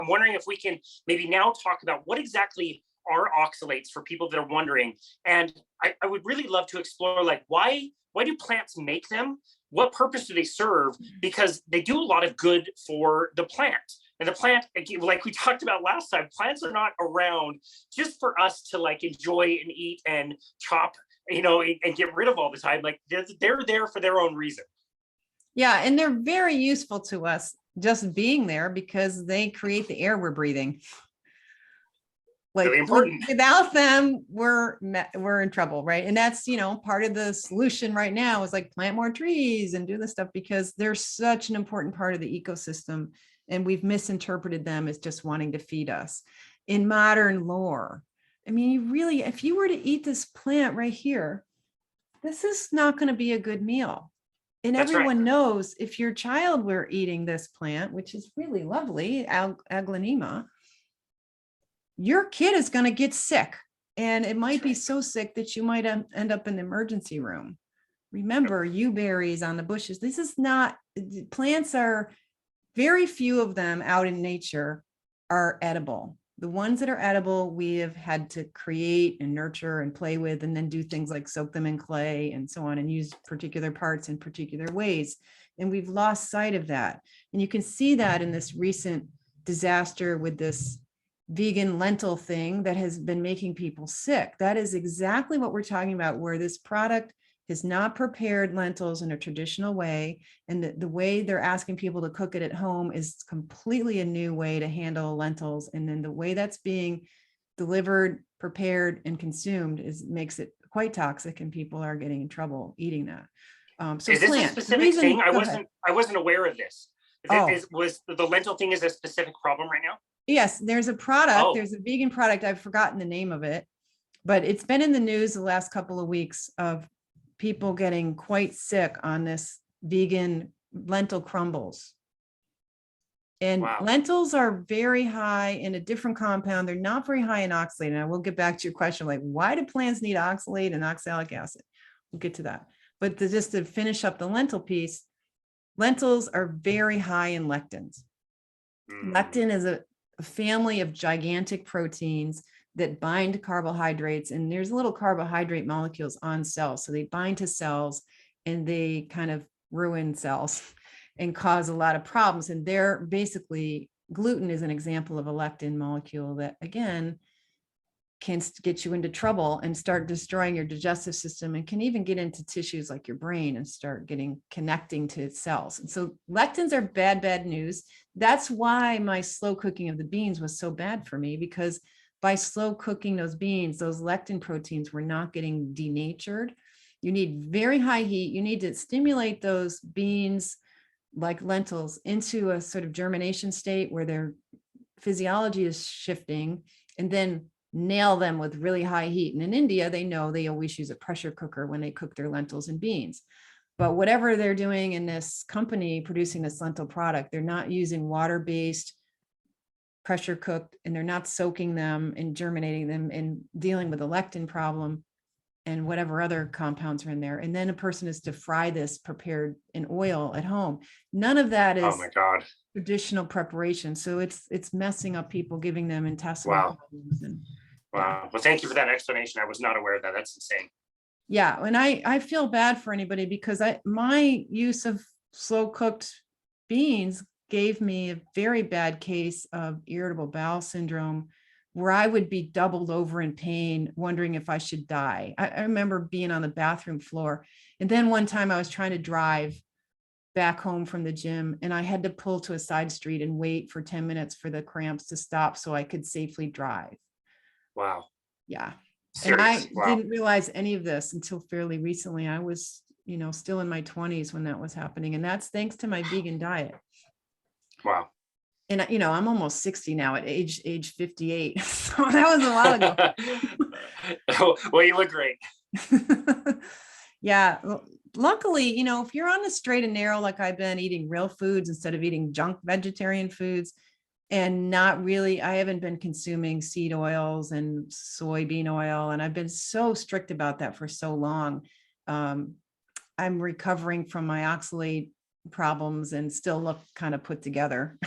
I'm wondering if we can maybe now talk about what exactly are oxalates for people that are wondering. And I would really love to explore like why do plants make them? What purpose do they serve? Because they do a lot of good for the plant. And the plant, like we talked about last time, plants are not around just for us to like enjoy and eat and chop, and get rid of all the time. Like they're there for their own reason. Yeah, and they're very useful to us just being there because they create the air we're breathing. Like really important. Without them, we're in trouble, right? And that's, part of the solution right now is like plant more trees and do this stuff because they're such an important part of the ecosystem. And we've misinterpreted them as just wanting to feed us. In modern lore, I mean, if you were to eat this plant right here, this is not going to be a good meal. And That's everyone right. knows if your child were eating this plant, which is really lovely, aglaonema, your kid is going to get sick. And it might be so sick that you might end up in the emergency room. Remember, berries on the bushes. This is not, plants are, very few of them out in nature are edible. The ones that are edible, we have had to create and nurture and play with, and then do things like soak them in clay and so on, and use particular parts in particular ways. And we've lost sight of that. And you can see that in this recent disaster with this vegan lentil thing that has been making people sick. That is exactly what we're talking about, where this product has not prepared lentils in a traditional way. And the way they're asking people to cook it at home is completely a new way to handle lentils. And then the way that's being delivered, prepared, and consumed makes it quite toxic, and people are getting in trouble eating that. So is this a specific thing? I wasn't aware of this. Was the lentil thing is a specific problem right now? Yes, there's a product, there's a vegan product, I've forgotten the name of it, but it's been in the news the last couple of weeks of people getting quite sick on this vegan lentil crumbles. And lentils are very high in a different compound. They're not very high in oxalate. And I will get back to your question, like, why do plants need oxalate and oxalic acid? We'll get to that. But just to finish up the lentil piece, lentils are very high in lectins. Lectin is a family of gigantic proteins that bind carbohydrates, and there's little carbohydrate molecules on cells. So they bind to cells and they kind of ruin cells and cause a lot of problems. And they're basically, gluten is an example of a lectin molecule that, again, can get you into trouble and start destroying your digestive system, and can even get into tissues like your brain and start connecting to cells. And so lectins are bad news. That's why my slow cooking of the beans was so bad for me, because by slow cooking those beans, those lectin proteins were not getting denatured. You need very high heat. You need to stimulate those beans, like lentils, into a sort of germination state where their physiology is shifting, and then nail them with really high heat. And in India, they know they always use a pressure cooker when they cook their lentils and beans. But whatever they're doing in this company producing this lentil product, they're not using water-based, pressure cooked, and they're not soaking them and germinating them and dealing with the lectin problem and whatever other compounds are in there. And then a person is to fry this prepared in oil at home. None of that is traditional preparation. So it's messing up people, giving them intestinal problems. Well, thank you for that explanation. I was not aware of that. That's insane. Yeah. And I feel bad for anybody, because my use of slow cooked beans gave me a very bad case of irritable bowel syndrome, where I would be doubled over in pain, wondering if I should die. I remember being on the bathroom floor. And then one time I was trying to drive back home from the gym, and I had to pull to a side street and wait for 10 minutes for the cramps to stop so I could safely drive. Wow. Yeah. Serious. And I didn't realize any of this until fairly recently. I was, still in my 20s when that was happening. And that's thanks to my vegan diet. Wow. And, I'm almost 60 now at age 58. So that was a while ago. Well, you look great. Yeah. Luckily, if you're on the straight and narrow, like I've been, eating real foods instead of eating junk vegetarian foods, and I haven't been consuming seed oils and soybean oil. And I've been so strict about that for so long. I'm recovering from my oxalate problems and still look kind of put together.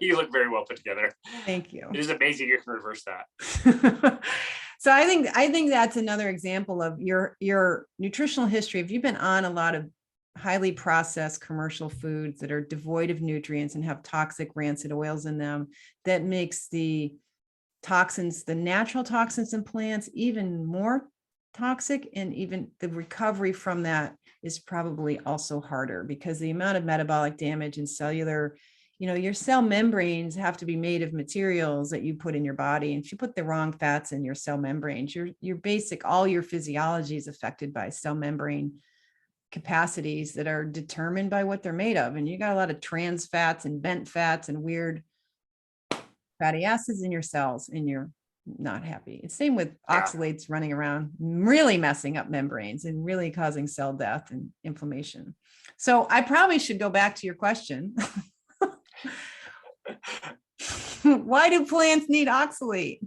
You look very well put together. Thank you. It is amazing you can reverse that. So I think that's another example of your nutritional history. If you've been on a lot of highly processed commercial foods that are devoid of nutrients and have toxic rancid oils in them, that makes the toxins, the natural toxins in plants, even more toxic, and even the recovery from that is probably also harder because the amount of metabolic damage and cellular, your cell membranes have to be made of materials that you put in your body. And if you put the wrong fats in your cell membranes, all your physiology is affected by cell membrane capacities that are determined by what they're made of. And you got a lot of trans fats and bent fats and weird fatty acids in your cells, and you're not happy. It's same with oxalates running around, really messing up membranes and really causing cell death and inflammation. So I probably should go back to your question. Why do plants need oxalate?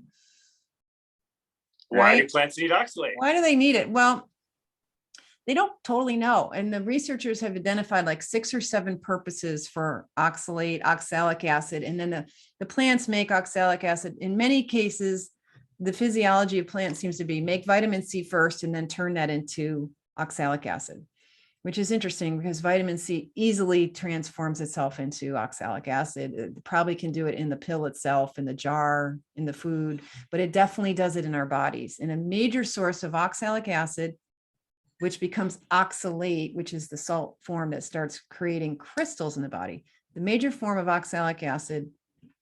Why do plants need oxalate? Why do they need it? Well, they don't totally know. And the researchers have identified like 6 or 7 purposes for oxalic acid. And then the plants make oxalic acid. In many cases, the physiology of plants seems to be make vitamin C first and then turn that into oxalic acid, which is interesting because vitamin C easily transforms itself into oxalic acid. It probably can do it in the pill itself, in the jar, in the food, but it definitely does it in our bodies. And a major source of oxalic acid, which becomes oxalate, which is the salt form that starts creating crystals in the body. The major form of oxalic acid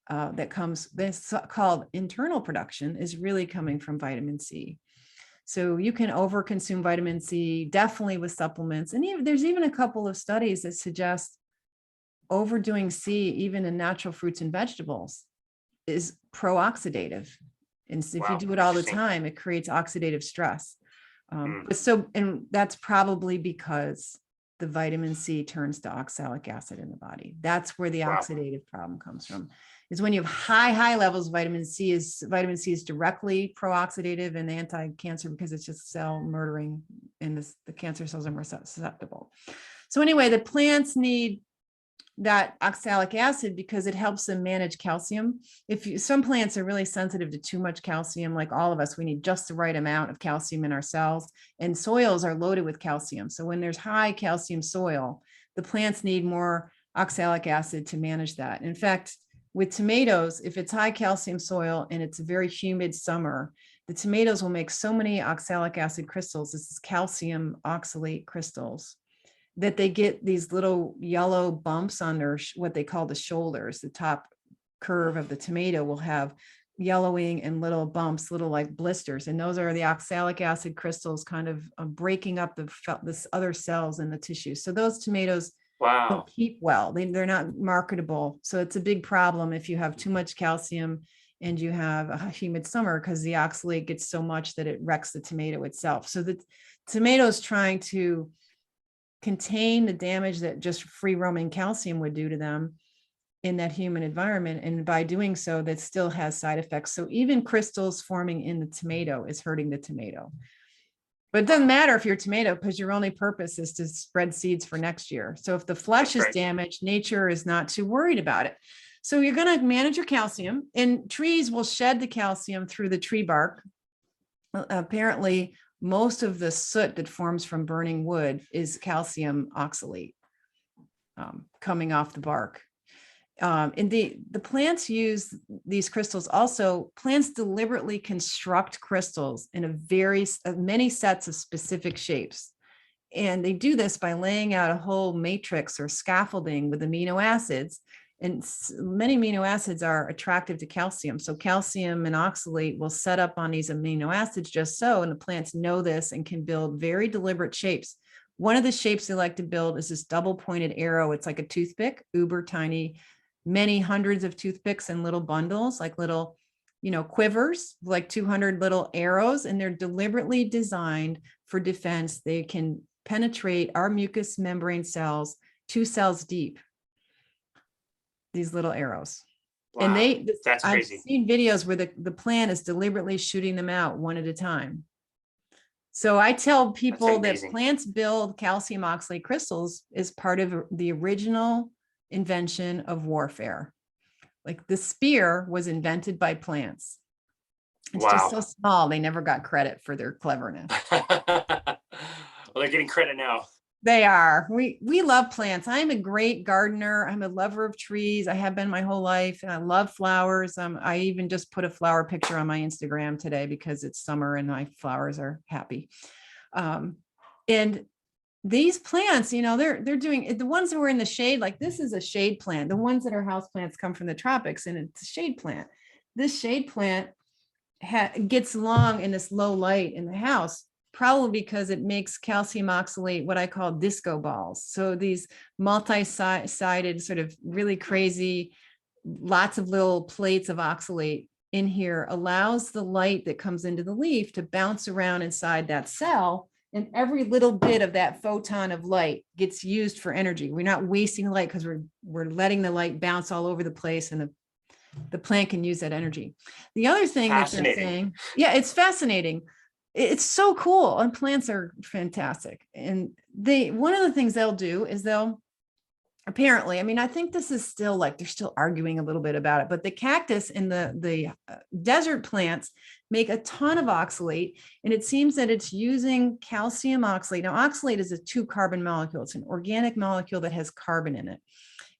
that's called internal production is really coming from vitamin C. So you can overconsume vitamin C, definitely with supplements. And there's even a couple of studies that suggest overdoing C, even in natural fruits and vegetables, is pro-oxidative. And if you do it all the time, it creates oxidative stress. And that's probably because the vitamin C turns to oxalic acid in the body. That's where the oxidative problem comes from, is when you have high levels of vitamin C is directly pro-oxidative and anti-cancer because it's just cell murdering, and the cancer cells are more susceptible. So anyway, the plants need that oxalic acid because it helps them manage calcium. Some plants are really sensitive to too much calcium, like all of us, we need just the right amount of calcium in our cells, and soils are loaded with calcium. So when there's high calcium soil, the plants need more oxalic acid to manage that. In fact, with tomatoes, if it's high calcium soil and it's a very humid summer, the tomatoes will make so many oxalic acid crystals, this is calcium oxalate crystals, that they get these little yellow bumps on their, what they call the shoulders. The top curve of the tomato will have yellowing and little bumps, little like blisters. And those are the oxalic acid crystals kind of breaking up this other cells in the tissue. So those tomatoes don't keep well. They're not marketable. So it's a big problem if you have too much calcium and you have a humid summer, because the oxalate gets so much that it wrecks the tomato itself. So the tomato is trying to contain the damage that just free roaming calcium would do to them in that human environment. And by doing so, that still has side effects. So even crystals forming in the tomato is hurting the tomato. But it doesn't matter if you're a tomato, because your only purpose is to spread seeds for next year. So if the flesh is damaged, nature is not too worried about it. So you're going to manage your calcium, and trees will shed the calcium through the tree bark. Apparently, most of the soot that forms from burning wood is calcium oxalate coming off the bark. And the plants use these crystals. Also, plants deliberately construct crystals in many sets of specific shapes. And they do this by laying out a whole matrix or scaffolding with amino acids. And many amino acids are attractive to calcium. So calcium and oxalate will set up on these amino acids just so, and the plants know this and can build very deliberate shapes. One of the shapes they like to build is this double pointed arrow. It's like a toothpick, uber tiny, many hundreds of toothpicks in little bundles, like little, quivers, like 200 little arrows, and they're deliberately designed for defense. They can penetrate our mucous membrane cells 2 cells deep. These little arrows. Wow, and that's crazy. I've seen videos where the plant is deliberately shooting them out one at a time. So I tell That's people that amazing. plants build calcium oxalate crystals is part of the original invention of warfare. Like the spear was invented by plants. It's just Wow. so small. They never got credit for their cleverness. Well, they're getting credit now. They are. We love plants. I'm a great gardener. I'm a lover of trees. I have been my whole life, and I love flowers. I even just put a flower picture on my Instagram today because it's summer and my flowers are happy. And these plants, you know, they're doing the ones that were in the shade. Like this is a shade plant. The ones that are house plants come from the tropics, and it's a shade plant. This shade plant gets along in this low light in the house, probably because it makes calcium oxalate what I call disco balls. So these multi-sided, sort of really crazy, lots of little plates of oxalate in here allows the light that comes into the leaf to bounce around inside that cell. And every little bit of that photon of light gets used for energy. We're not wasting light because we're letting the light bounce all over the place, and the plant can use that energy. The other thing that they're saying, yeah, it's fascinating. It's so cool. And plants are fantastic. And one of the things they'll do is apparently, I mean, I think this is still like, they're still arguing a little bit about it, but the cactus and the desert plants make a ton of oxalate. And it seems that it's using calcium oxalate. Now, oxalate is a 2-carbon molecule. It's an organic molecule that has carbon in it.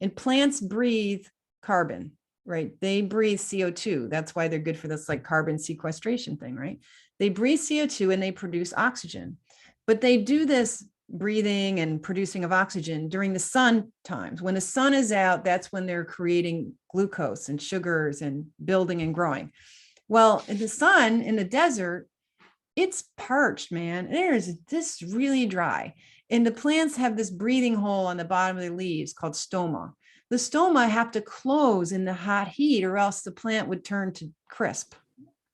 And plants breathe carbon, right? They breathe CO2. That's why they're good for this like carbon sequestration thing, right? They breathe CO2 and they produce oxygen, but they do this breathing and producing of oxygen during the sun times. When the sun is out, that's when they're creating glucose and sugars and building and growing. Well, in the sun, in the desert, it's parched, man. There's this really dry. And the plants have this breathing hole on the bottom of the leaves called stoma. The stoma have to close in the hot heat or else the plant would turn to crisp,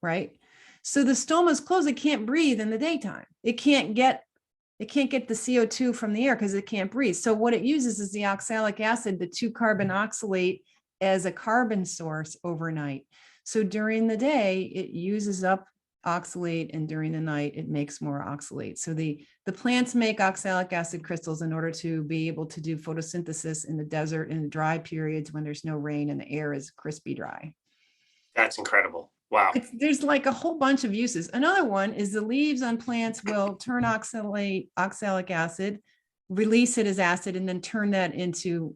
right? So the stoma is closed. It can't breathe in the daytime. It can't get the CO2 from the air because it can't breathe. So what it uses is the oxalic acid, the 2-carbon oxalate, as a carbon source overnight. So during the day, it uses up oxalate, and during the night, it makes more oxalate. So the plants make oxalic acid crystals in order to be able to do photosynthesis in the desert in the dry periods when there's no rain and the air is crispy dry. That's incredible. Wow. There's like a whole bunch of uses. Another one is the leaves on plants will turn oxalic acid, release it as acid, and then turn that into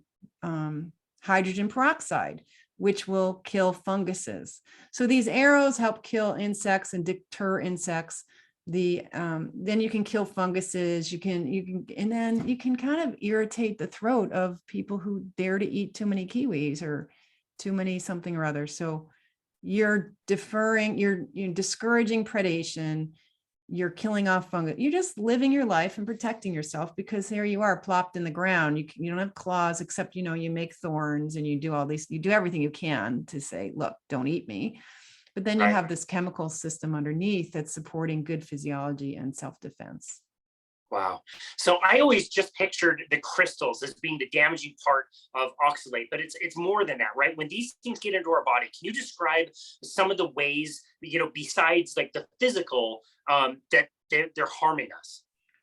hydrogen peroxide, which will kill funguses. So these arrows help kill insects and deter insects. Then you can kill funguses. And then you can kind of irritate the throat of people who dare to eat too many kiwis or too many something or other. So you're discouraging predation, you're killing off fungus, you're just living your life and protecting yourself, because there you are plopped in the ground. You don't have claws, except, you make thorns and you do all these, you do everything you can to say, look, don't eat me. But then you have this chemical system underneath that's supporting good physiology and self-defense. Wow. So I always just pictured the crystals as being the damaging part of oxalate, but it's more than that, right? When these things get into our body, can you describe some of the ways, besides like the physical, that they're harming us?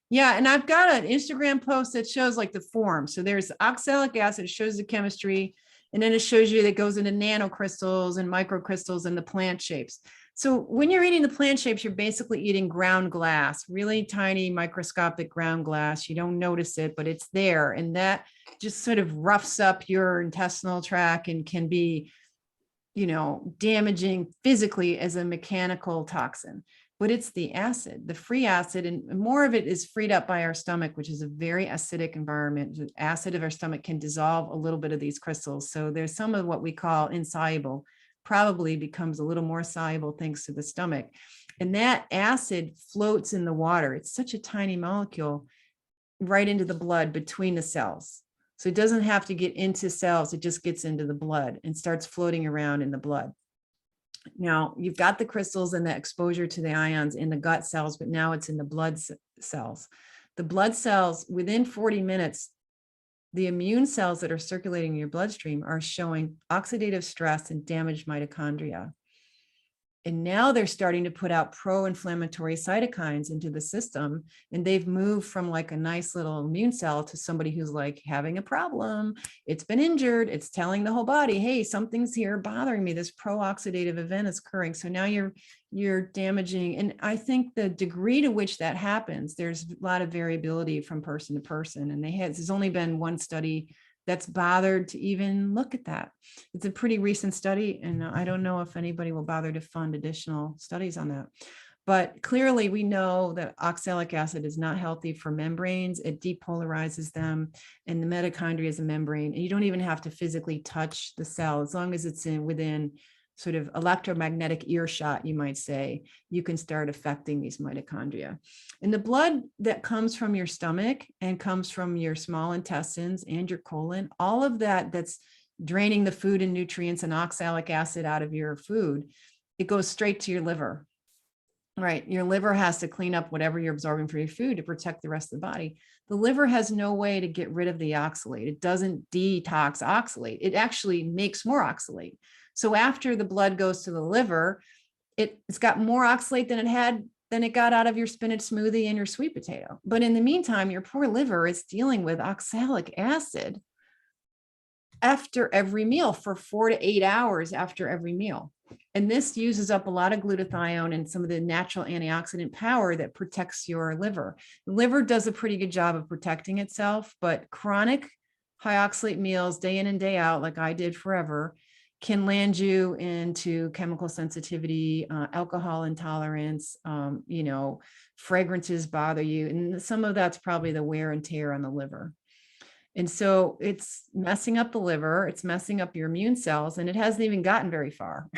Yeah, and I've got an Instagram post that shows like the form. So there's oxalic acid, it shows the chemistry, and then it shows you that goes into nanocrystals and microcrystals and the plant shapes. So when you're eating the plant shapes, you're basically eating ground glass, really tiny microscopic ground glass. You don't notice it, but it's there. And that just sort of roughs up your intestinal tract and can be, damaging physically as a mechanical toxin. But it's the acid, the free acid, and more of it is freed up by our stomach, which is a very acidic environment. The acid of our stomach can dissolve a little bit of these crystals. So there's some of what we call insoluble, probably becomes a little more soluble thanks to the stomach. And that acid floats in the water. It's such a tiny molecule right into the blood between the cells. So it doesn't have to get into cells. It just gets into the blood and starts floating around in the blood. Now you've got the crystals and the exposure to the ions in the gut cells, but now it's in the blood cells. The blood cells, within 40 minutes, the immune cells that are circulating in your bloodstream are showing oxidative stress and damaged mitochondria. And now they're starting to put out pro-inflammatory cytokines into the system. And they've moved from like a nice little immune cell to somebody who's like having a problem. It's been injured. It's telling the whole body, hey, something's here bothering me. This pro-oxidative event is occurring. So now you're damaging. And I think the degree to which that happens, there's a lot of variability from person to person. And there's only been one study that's bothered to even look at that. It's a pretty recent study, and I don't know if anybody will bother to fund additional studies on that. But clearly we know that oxalic acid is not healthy for membranes. It depolarizes them, and the mitochondria is a membrane, and you don't even have to physically touch the cell. As long as it's within sort of electromagnetic earshot, you might say, you can start affecting these mitochondria. And the blood that comes from your stomach and comes from your small intestines and your colon, all of that's draining the food and nutrients and oxalic acid out of your food, it goes straight to your liver, right? Your liver has to clean up whatever you're absorbing for your food to protect the rest of the body. The liver has no way to get rid of the oxalate. It doesn't detox oxalate. It actually makes more oxalate. So after the blood goes to the liver, it's got more oxalate than it got out of your spinach smoothie and your sweet potato. But in the meantime, your poor liver is dealing with oxalic acid after every meal for 4 to 8 hours after every meal. And this uses up a lot of glutathione and some of the natural antioxidant power that protects your liver. The liver does a pretty good job of protecting itself, but chronic high oxalate meals day in and day out, like I did forever, can land you into chemical sensitivity, alcohol intolerance, fragrances bother you. And some of that's probably the wear and tear on the liver. And so it's messing up the liver, it's messing up your immune cells, and it hasn't even gotten very far.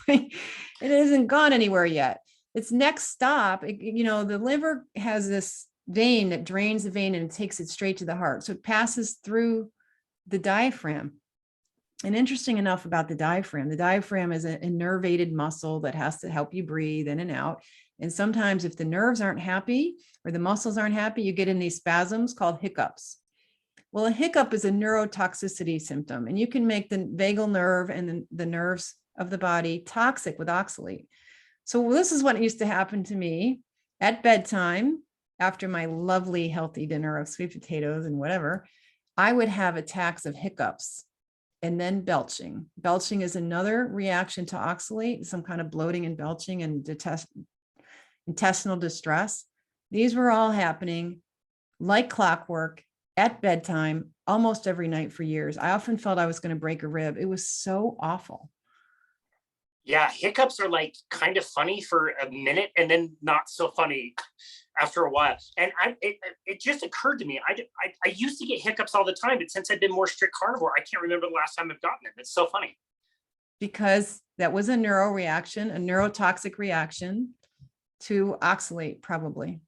It hasn't gone anywhere yet. Its next stop, the liver has this vein that drains the vein and it takes it straight to the heart. So it passes through the diaphragm. And interesting enough about the diaphragm is an innervated muscle that has to help you breathe in and out. And sometimes if the nerves aren't happy or the muscles aren't happy, you get in these spasms called hiccups. Well, a hiccup is a neurotoxicity symptom, and you can make the vagal nerve and the nerves of the body toxic with oxalate. So this is what used to happen to me at bedtime after my lovely healthy dinner of sweet potatoes and whatever. I would have attacks of hiccups. And then belching. Belching is another reaction to oxalate, some kind of bloating and belching and intestinal distress. These were all happening like clockwork at bedtime, almost every night for years. I often felt I was going to break a rib. It was so awful. Yeah, hiccups are like kind of funny for a minute and then not so funny after a while. And it just occurred to me, I used to get hiccups all the time, but since I've been more strict carnivore, I can't remember the last time I've gotten them. It's so funny. Because that was a neurotoxic reaction to oxalate, probably.